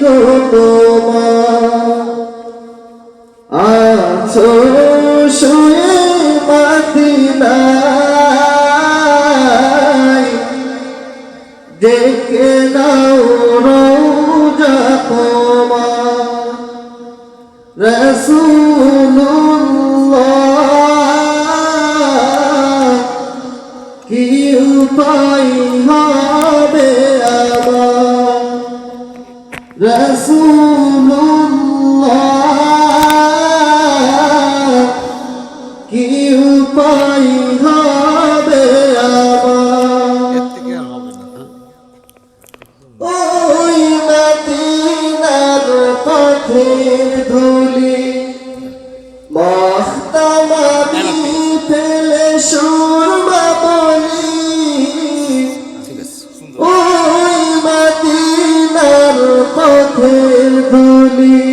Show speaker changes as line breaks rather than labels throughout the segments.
গো তোমার, আছো শুয়ে মদিনায়, ডেকে নাও রওজা তোমার। রাসূলুল্লাহ কি উপায় হবে আমার, রাসূলুল্লাহ কি উপায় হবে আমার। ওই মদিনার পথের ধুলি মখতামাবি ফেলে সুরমা বলি, ওই মদিনার পথের ধুলি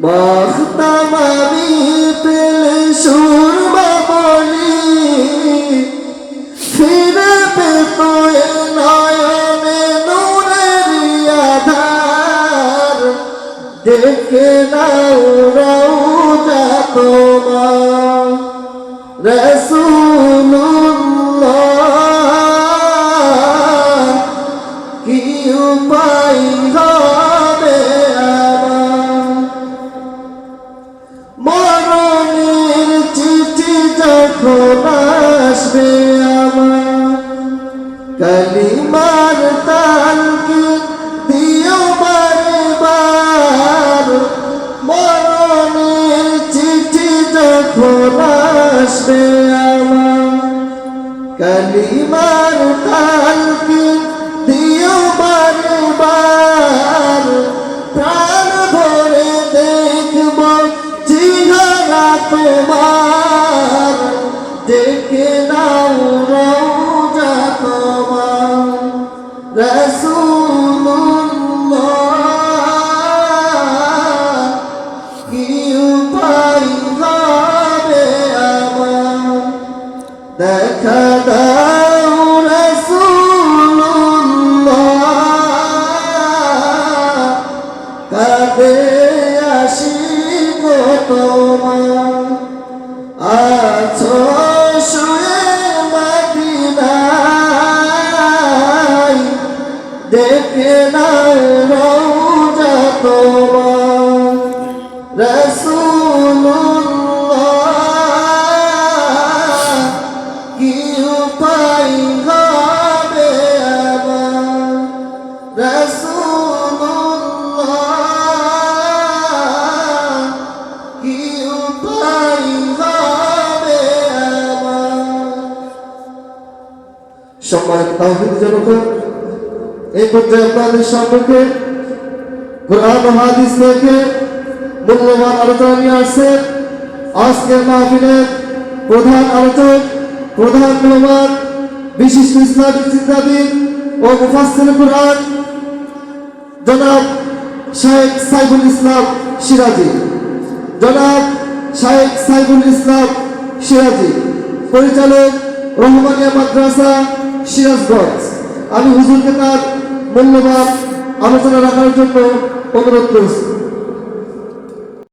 মখতামাবি ফেলে সুরমা বলি, ফিরে পেত নয়নে নূরের আধার, ডেকে নাও রওজা তোমার। রাসূলুল্লাহ কি উপায় হবে আমার, মরণের চিঠি যখন আসবে আমার, কালিমার তালকিন দিও বারবার, মরণের চিঠি যখন আসবে আমার, কালিমার তালকিন দিও বারবার, প্রাণ ভরে দেখব চেহারা তোমার, ডেকে নাও রওজা তোমার। রাসূলুল্লাহ কি উপায় হবে আমার, দেখা দাও রাসূলুল্লাহ কাঁদে আসি গো তোমার, আছো শুয়ে মদিনায়, ডেকে নাও রওজা তোমার। রাসূলুল্লাহ কি উপায় হবে আমার, রাসূলুল্লাহ কি উপায় হবে আমার। সম্মানিত তাওহীদ জনতা, এই পর্যায়ে আপনাদের সম্মুখে কোরআন ও হাদিস থেকে মূল্যবান আলোচনা নিয়ে আসছেন আজকের মাহফিলের প্রধান আলোচক, প্রধান মেহমান, বিশিষ্ট ইসলামিক চিন্তাবিদ ও মুফাসসিরে কুরআন জনাব শাইখ সাইফুল ইসলাম সিরাজি, জনাব শাইখ সাইফুল ইসলাম সিরাজি, পরিচালক রহমানিয়া মাদ্রাসা সিরাজগঞ্জ। আমি হুজুরকে তার মূল্যবান আলোচনা রাখার জন্য অনুরোধ করছি।